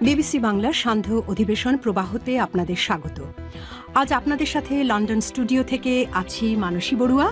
BBC বাংলার সান্ধ্য অধিবেশন প্রবাহতে আপনাদের স্বাগত। আজ আপনাদের সাথে লন্ডন স্টুডিও থেকে আছি মানসী বড়ুয়া।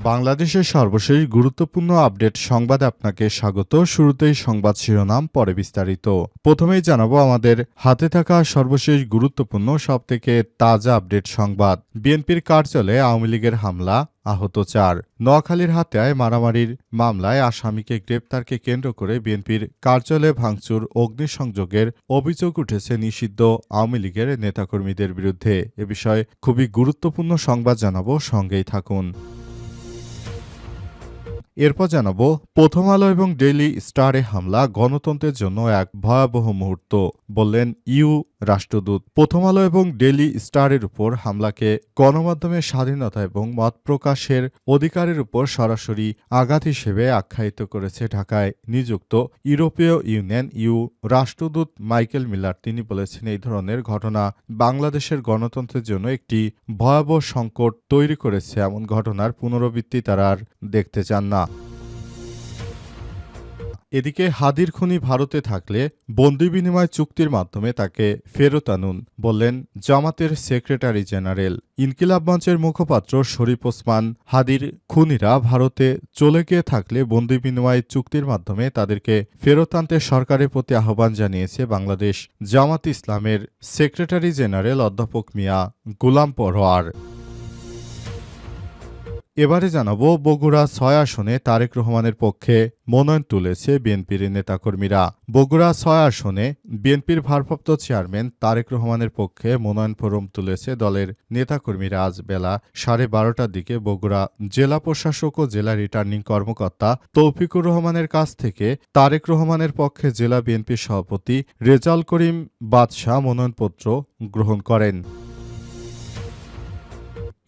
বাংলাদেশের সর্বশেষ গুরুত্বপূর্ণ আপডেট সংবাদে আপনাকে স্বাগত। শুরুতেই সংবাদ শিরোনাম, পরে বিস্তারিত। প্রথমেই জানাবো আমাদের হাতে থাকা সর্বশেষ গুরুত্বপূর্ণ সবথেকে তাজা আপডেট সংবাদ। বিএনপির কার্যালয়ে আওয়ামী লীগের হামলা, আহত ৪। নোয়াখালীর হাতিয়ায় মারামারির মামলায় আসামিকে গ্রেপ্তারকে কেন্দ্র করে বিএনপির কার্যালয়ে ভাঙচুর, অগ্নিসংযোগের অভিযোগ উঠেছে নিষিদ্ধ আওয়ামী লীগের নেতাকর্মীদের বিরুদ্ধে। এ বিষয়ে খুবই গুরুত্বপূর্ণ সংবাদ জানাবো, সঙ্গেই থাকুন। এরপর জানাবো প্রথম আলো এবং ডেইলি স্টারে হামলা গণতন্ত্রের জন্য এক ভয়াবহ মুহূর্ত, বললেন ইউ রাষ্ট্রদূত। প্রথম আলো এবং ডেইলি স্টারের উপর হামলাকে গণমাধ্যমের স্বাধীনতা এবং মত প্রকাশের অধিকারের উপর সরাসরি আঘাত হিসেবে আখ্যায়িত করেছে ঢাকায় নিযুক্ত ইউরোপীয় ইউনিয়ন ইউ রাষ্ট্রদূত মাইকেল মিলার। তিনি বলেছেন, এই ধরনের ঘটনা বাংলাদেশের গণতন্ত্রের জন্য একটি ভয়াবহ সংকট তৈরি করেছে। এমন ঘটনার পুনরাবৃত্তি তারা আর দেখতে চান না। এদিকে হাদির খুনি ভারতে থাকলে বন্দি বিনিময় চুক্তির মাধ্যমে তাকে ফেরত আনুন, বললেন জামাতের সেক্রেটারি জেনারেল। ইনকিলাব মঞ্চের মুখপাত্র শরীফ ওসমান হাদির খুনিরা ভারতে চলে গিয়ে থাকলে বন্দি বিনিময় চুক্তির মাধ্যমে তাদেরকে ফেরত আনতে সরকারের প্রতি আহ্বান জানিয়েছে বাংলাদেশ জামাত ইসলামের সেক্রেটারি জেনারেল অধ্যাপক মিয়া গোলাম পরোয়ার। এবারে জানাবো বগুড়া ৬ আসনে তারেক রহমানের পক্ষে মনোনয়ন তুলেছে বিএনপির নেতাকর্মীরা। বগুড়া ৬ আসনে বিএনপির ভারপ্রাপ্ত চেয়ারম্যান তারেক রহমানের পক্ষে মনোনয়ন ফরম তুলেছে দলের নেতাকর্মীরা। আজ বেলা 12:30টার দিকে বগুড়া জেলা প্রশাসক ও জেলা রিটার্নিং কর্মকর্তা তৌফিকুর রহমানের কাছ থেকে তারেক রহমানের পক্ষে জেলা বিএনপির সভাপতি রেজাউল করিম বাদশাহ মনোনয়নপত্র গ্রহণ করেন।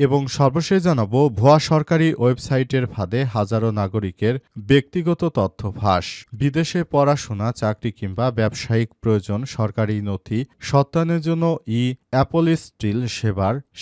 এবং সর্বশেষ জানাবো ভুয়া সরকারি ওয়েবসাইটের ফাঁদে হাজারো নাগরিকের ব্যক্তিগত তথ্য ফাঁস। বিদেশে পড়াশোনা, চাকরি কিংবা ব্যবসায়িক প্রয়োজন সরকারি নথি সত্যায়নের জন্য অ্যাপোস্টিল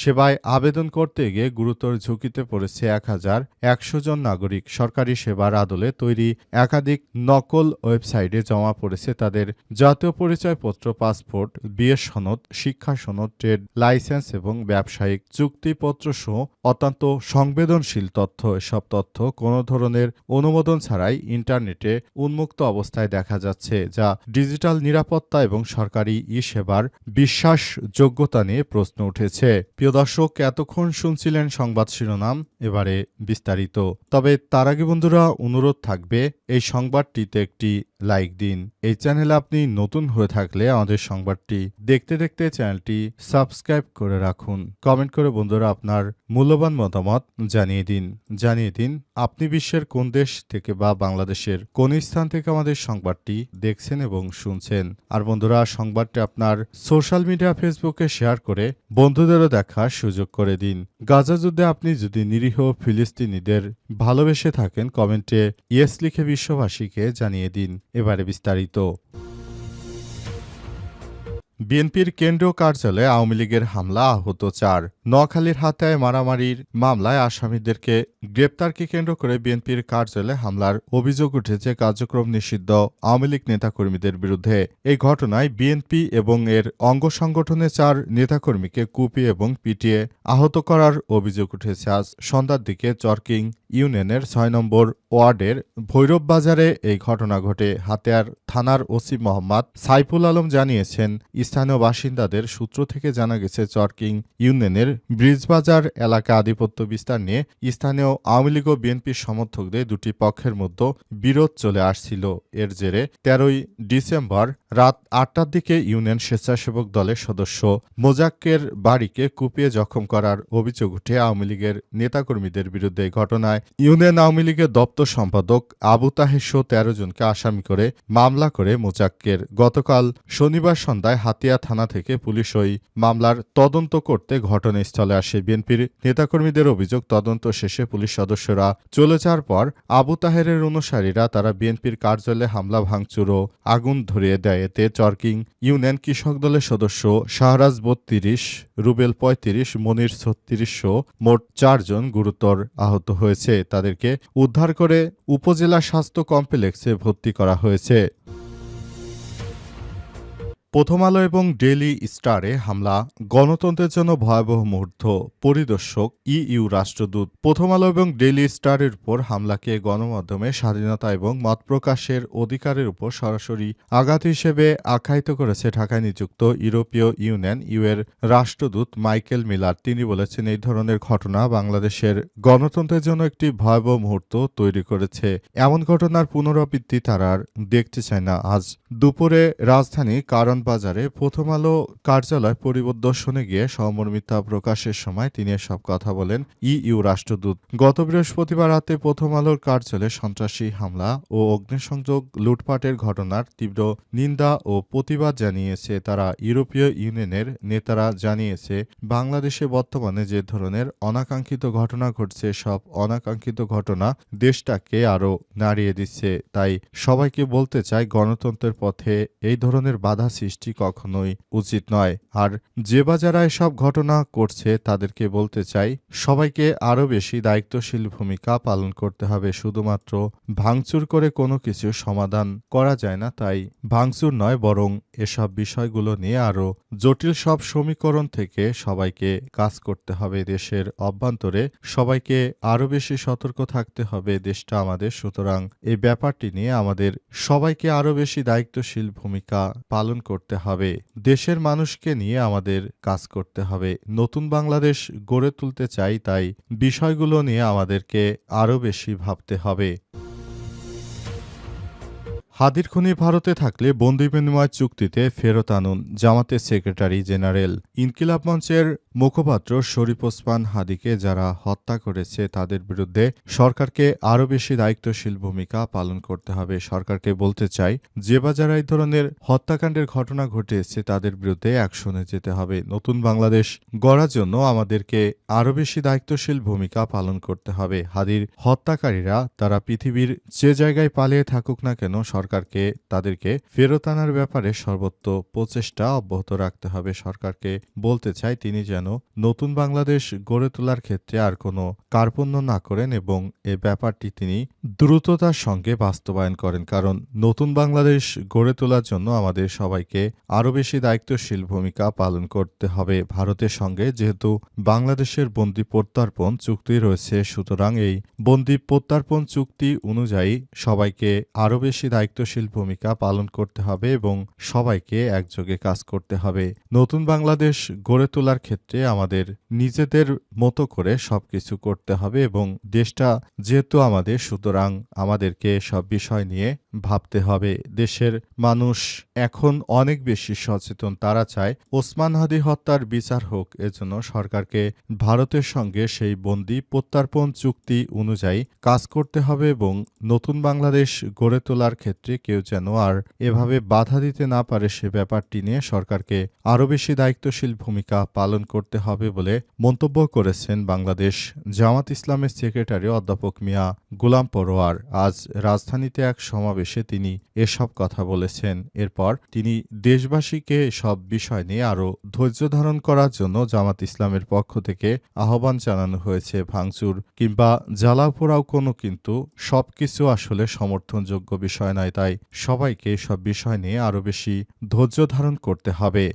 সেবায় আবেদন করতে গিয়ে গুরুতর ঝুঁকিতে পড়েছে 1100 জন নাগরিক। সরকারি সেবার আদলে তৈরি একাধিক নকল ওয়েবসাইটে জমা পড়েছে তাদের জাতীয় পরিচয়পত্র, পাসপোর্ট, বিয়ের সনদ, শিক্ষা সনদ, ট্রেড লাইসেন্স এবং ব্যবসায়িক চুক্তিপত্র সহ অত্যন্ত সংবেদনশীল তথ্য। এসব তথ্য কোনো ধরনের অনুমোদন ছাড়াই ইন্টারনেটে উন্মুক্ত অবস্থায় দেখা যাচ্ছে, যা ডিজিটাল নিরাপত্তা এবং সরকারি সেবার বিশ্বাসযোগ্যতা নিয়ে প্রশ্ন উঠেছে। প্রিয় দর্শক, এতক্ষণ শুনছিলেন সংবাদ শিরোনাম, এবারে বিস্তারিত। তবে তার আগে বন্ধুরা অনুরোধ থাকবে, এই সংবাদটিতে একটি লাইক দিন। এই চ্যানেলে আপনি নতুন হয়ে থাকলে আমাদের সংবাদটি দেখতে দেখতে চ্যানেলটি সাবস্ক্রাইব করে রাখুন। কমেন্ট করে বন্ধুরা আপনার মূল্যবান মতামত জানিয়ে দিন আপনি বিশ্বের কোন দেশ থেকে বা বাংলাদেশের কোন স্থান থেকে আমাদের সংবাদটি দেখছেন এবং শুনছেন। আর বন্ধুরা, সংবাদটি আপনার সোশ্যাল মিডিয়া ফেসবুকে শেয়ার করে বন্ধুদেরও দেখার সুযোগ করে দিন। গাজা যুদ্ধে আপনি যদি নিরীহ ফিলিস্তিনিদের ভালোবেসে থাকেন, কমেন্টে ইয়েস লিখে বিশ্ববাসীকে জানিয়ে দিন। এবারে বিস্তারিত। বিএনপির কেন্দ্রীয় কার্যালয়ে আওয়ামী লীগের হামলা, আহত ৪। নোয়াখালীর হাতিয়ায় মারামারির মামলায় আসামিদেরকে গ্রেপ্তারকে কেন্দ্র করে বিএনপির কার্যালয়ে হামলার অভিযোগ উঠেছে কার্যক্রম নিষিদ্ধ আওয়ামী লীগ নেতাকর্মীদের বিরুদ্ধে। এই ঘটনায় বিএনপি এবং এর অঙ্গ সংগঠনের ৪ নেতাকর্মীকে কুপিয়ে এবং পিটিয়ে আহত করার অভিযোগ উঠেছে। আজ সন্ধ্যার দিকে চরকিং ইউনিয়নের ৬ নম্বর ওয়ার্ডের ভৈরব বাজারে এই ঘটনা ঘটে। হাতিয়ার থানার ওসি মোহাম্মদ সাইফুল আলম জানিয়েছেন, স্থানীয় বাসিন্দাদের সূত্র থেকে জানা গেছে চরকিং ইউনিয়নের ব্রিজবাজার এলাকা আধিপত্য বিস্তার নিয়ে স্থানীয় আওয়ামী লীগ ও বিএনপির সমর্থকদের দুটি পক্ষের মধ্যে বিরোধ চলে আসছিল। এর জেরে 13ই ডিসেম্বর রাত 8টার দিকে ইউনিয়ন স্বেচ্ছাসেবক দলের সদস্য মোজাক্কের বাড়িকে কুপিয়ে জখম করার অভিযোগ উঠে আওয়ামী লীগের নেতাকর্মীদের বিরুদ্ধে। ঘটনায় ইউনিয়ন আওয়ামী লীগের দপ্তর সম্পাদক আবু তাহের সহ 13 জনকে আসামি করে মামলা করে মোজাক্কের। গতকাল শনিবার সন্ধ্যায় হাতিয়া থানা থেকে পুলিশ ওই মামলার তদন্ত করতে ঘটনাস্থলে আসে। বিএনপির নেতাকর্মীদের অভিযোগ, তদন্ত শেষে পুলিশ সদস্যরা চলে যাওয়ার পর আবু তাহেরের অনুসারীরা তারা বিএনপির কার্যালয়ে হামলা ভাঙচুর ও আগুন ধরিয়ে দেয়। এতে চরকিং ইউনিয়ন কৃষক দলের সদস্য শাহরাজ 32, রুবেল 35, মনির 36 সহ মোট 4 জন গুরুতর আহত হয়েছে। তাদেরকে উদ্ধার করে উপজেলা স্বাস্থ্য কমপ্লেক্সে ভর্তি করা হয়েছে। প্রথম আলো এবং ডেইলি স্টারে হামলা, গণতন্ত্রের জন্য ভয়াবহ মুহূর্ত, পরিদর্শক ইইউ রাষ্ট্রদূত। প্রথম আলো এবং ডেইলি স্টারের উপর হামলাকে গণমাধ্যমে স্বাধীনতা এবং মত প্রকাশের অধিকারের উপর সরাসরি আঘাত হিসেবে আখ্যায়িত করেছে ঢাকায় নিযুক্ত ইউরোপীয় ইউনিয়ন এর রাষ্ট্রদূত মাইকেল মিলার। তিনি বলেছেন, এই ধরনের ঘটনা বাংলাদেশের গণতন্ত্রের জন্য একটি ভয়াবহ মুহূর্ত তৈরি করেছে। এমন ঘটনার পুনরাবৃত্তি তারা আর দেখতে চায় না। আজ দুপুরে রাজধানী কারণ বাজারে প্রথম আলো কার্যালয় পরিদর্শনে গিয়ে সহমর্মিতা প্রকাশের সময় তিনি এসব কথা বলেন ইইউ রাষ্ট্রদূত। গত বৃহস্পতিবার রাতে প্রথম আলোর কার্যালয়ে সন্ত্রাসী হামলা ও অগ্নিসংযোগ লুটপাটের ঘটনার তীব্র নিন্দা ও প্রতিবাদ জানিয়েছে তারা। ইউরোপীয় ইউনিয়নের নেতারা জানিয়েছে, বাংলাদেশে বর্তমানে যে ধরনের অনাকাঙ্ক্ষিত ঘটনা ঘটছে, সব অনাকাঙ্ক্ষিত ঘটনা দেশটাকে আরও নাড়িয়ে দিচ্ছে। তাই সবাইকে বলতে চাই, গণতন্ত্রের পথে এই ধরনের বাধা সৃষ্টি কখনোই উচিত নয়। আর যে বা যারা এসব ঘটনা করছে তাদেরকে বলতে চাই, সবাইকে আরও বেশি দায়িত্বশীল ভূমিকা পালন করতে হবে। শুধুমাত্র ভাঙচুর করে কোনো কিছু সমাধান করা যায় না। তাই ভাঙচুর নয়, বরং এসব বিষয়গুলো নিয়ে আরও জটিল সব সমীকরণ থেকে সবাইকে কাজ করতে হবে। দেশের অভ্যন্তরে সবাইকে আরও বেশি সতর্ক থাকতে হবে। দেশটা আমাদের, সুতরাং এই ব্যাপারটি নিয়ে আমাদের সবাইকে আরও বেশি দায়িত্বশীল ভূমিকা পালন করতে হবে। দেশের মানুষকে নিয়ে আমাদের কাজ করতে হবে। নতুন বাংলাদেশ গড়ে তুলতে চাই, তাই বিষয়গুলো নিয়ে আমাদেরকে আরও বেশি ভাবতে হবে। হাদির খুনি ভারতে থাকলে বন্দি বিনিময় চুক্তিতে ফেরত আনুন, জামাতের সেক্রেটারি জেনারেল। ইনকিলাব মঞ্চের মুখপাত্র শরীফ ওসমান হাদিকে যারা হত্যা করেছে তাদের বিরুদ্ধে সরকারকে আরও বেশি দায়িত্বশীল ভূমিকা পালন করতে হবে। সরকারকে বলতে চাই, যে বা যারা এই ধরনের হত্যাকাণ্ডের ঘটনা ঘটিয়েছে তাদের বিরুদ্ধে অ্যাকশনে যেতে হবে। নতুন বাংলাদেশ গড়ার জন্য আমাদেরকে আরও বেশি দায়িত্বশীল ভূমিকা পালন করতে হবে। হাদির হত্যাকারীরা তারা পৃথিবীর যে জায়গায় পালিয়ে থাকুক না কেন, সরকারকে তাদেরকে ফেরত আনার ব্যাপারে সর্বোচ্চ প্রচেষ্টা অব্যাহত রাখতে হবে। সরকারকে বলতে চাই, তিনি যেন নতুন বাংলাদেশ গড়ে তোলার ক্ষেত্রে আর কোনো কার্পণ্য না করেন এবং এ ব্যাপারটি তিনি দ্রুততার সঙ্গে বাস্তবায়ন করেন। কারণ নতুন বাংলাদেশ গড়ে তোলার জন্য আমাদের সবাইকে আরও বেশি দায়িত্বশীল ভূমিকা পালন করতে হবে। ভারতের সঙ্গে যেহেতু বাংলাদেশের বন্দি প্রত্যর্পণ চুক্তি রয়েছে, সুতরাং এই বন্দি প্রত্যর্পণ চুক্তি অনুযায়ী সবাইকে আরও বেশি দায়িত্বশীল ভূমিকা পালন করতে হবে এবং সবাইকে একযোগে কাজ করতে হবে। নতুন বাংলাদেশ গড়ে তোলার ক্ষেত্রে আমাদের নিজেদের মতো করে সবকিছু করতে হবে এবং দেশটা যেহেতু আমাদের, সুতরাং আমাদেরকে সব বিষয় নিয়ে ভাবতে হবে। দেশের মানুষ এখন অনেক বেশি সচেতন। তারা চায় ওসমান হাদি হত্যার বিচার হোক। এজন্য সরকারকে ভারতের সঙ্গে সেই বন্দি প্রত্যর্পণ চুক্তি অনুযায়ী কাজ করতে হবে এবং নতুন বাংলাদেশ গড়ে তোলার ক্ষেত্রে কেউ যেন আর এভাবে বাধা দিতে না পারে, সে ব্যাপারটি নিয়ে সরকারকে আরও বেশি দায়িত্বশীল ভূমিকা পালন করতে হবে বলে মন্তব্য করেছেন বাংলাদেশ জামাত ইসলামের সেক্রেটারি অধ্যাপক মিয়া গোলাম পরোয়ার। আজ রাজধানীতে এক সমাবেশে তিনি এসব কথা বলেছেন। এরপর তিনি দেশবাসীকে সব বিষয় নিয়ে আরও ধৈর্য ধারণ করার জন্য জামাত ইসলামের পক্ষ থেকে আহ্বান জানানো হয়েছে। ভাঙচুর কিংবা জ্বালাও পোড়াও কোনো কিন্তু সবকিছু আসলে সমর্থনযোগ্য বিষয় নয়। তাই সবাইকে সব বিষয় নিয়ে আরও বেশি ধৈর্য ধারণ করতে হবে।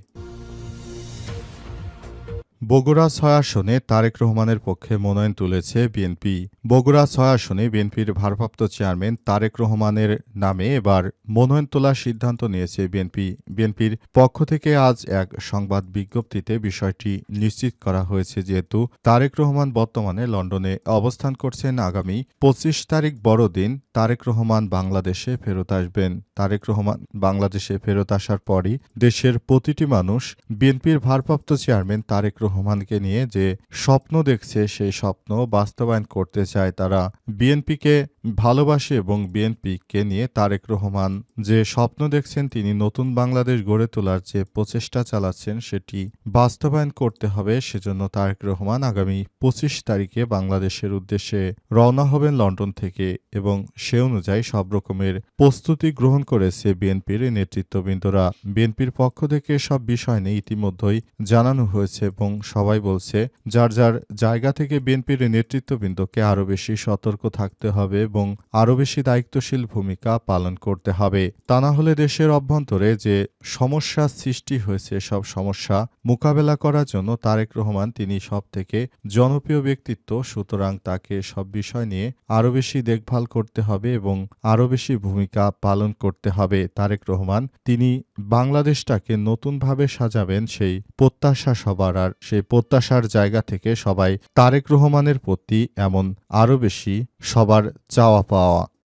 বগুড়া ৬ আসনে তারেক রহমানের পক্ষে মনোনয়ন তুলেছে বিএনপি। বগুড়া ৬ আসনে বিএনপির ভারপ্রাপ্ত চেয়ারম্যান তারেক রহমানের নামে এবার মনোনয়ন তোলার সিদ্ধান্ত নিয়েছে বিএনপি। বিএনপির পক্ষ থেকে আজ এক সংবাদ বিজ্ঞপ্তিতে বিষয়টি নিশ্চিত করা হয়েছে। যেহেতু তারেক রহমান বর্তমানে লন্ডনে অবস্থান করছেন, আগামী ২৫ তারিখ বড়দিন তারেক রহমান বাংলাদেশে ফেরত আসবেন। তারেক রহমান বাংলাদেশে ফেরত আসার পরই দেশের প্রতিটি মানুষ বিএনপির ভারপ্রাপ্ত চেয়ারম্যান তারেক রহমানকে নিয়ে যে স্বপ্ন দেখছে, সেই স্বপ্ন বাস্তবায়ন করতে চায়। তারা বিএনপিকে ভালোবাসে এবং বিএনপিকে নিয়ে তারেক রহমান যে স্বপ্ন দেখছেন, তিনি নতুন বাংলাদেশ গড়ে তোলার যে প্রচেষ্টা চালাচ্ছেন সেটি বাস্তবায়ন করতে হবে। সেজন্য তারেক রহমান আগামী ২৫ তারিখে বাংলাদেশের উদ্দেশ্যে রওনা হবেন লন্ডন থেকে এবং সে অনুযায়ী সব রকমের প্রস্তুতি গ্রহণ করেছে বিএনপির নেতৃত্ববৃন্দরা। বিএনপির পক্ষ থেকে সব বিষয় নিয়ে ইতিমধ্যেই জানানো হয়েছে এবং সবাই বলছে যার যার জায়গা থেকে বিএনপির নেতৃত্ববৃন্দকে আরও বেশি সতর্ক থাকতে হবে এবং আরও বেশি দায়িত্বশীল ভূমিকা পালন করতে হবে। তা না হলে দেশের অভ্যন্তরে যে সমস্যা সৃষ্টি হয়েছে সব সমস্যা মোকাবেলা করার জন্য তারেক রহমান তিনি সবথেকে জনপ্রিয় ব্যক্তিত্ব, সুতরাং তাকে সব বিষয় নিয়ে আরও বেশি দেখভাল করতে হবে এবং আরও বেশি ভূমিকা পালন করতে হবে। তারেক রহমান তিনি বাংলাদেশটাকে নতুনভাবে সাজাবেন, সেই প্রত্যাশা সবার, আর সেই প্রত্যাশার জায়গা থেকে সবাই তারেক রহমানের প্রতি এমন আরও বেশি সবার চাওয়া পাওয়া।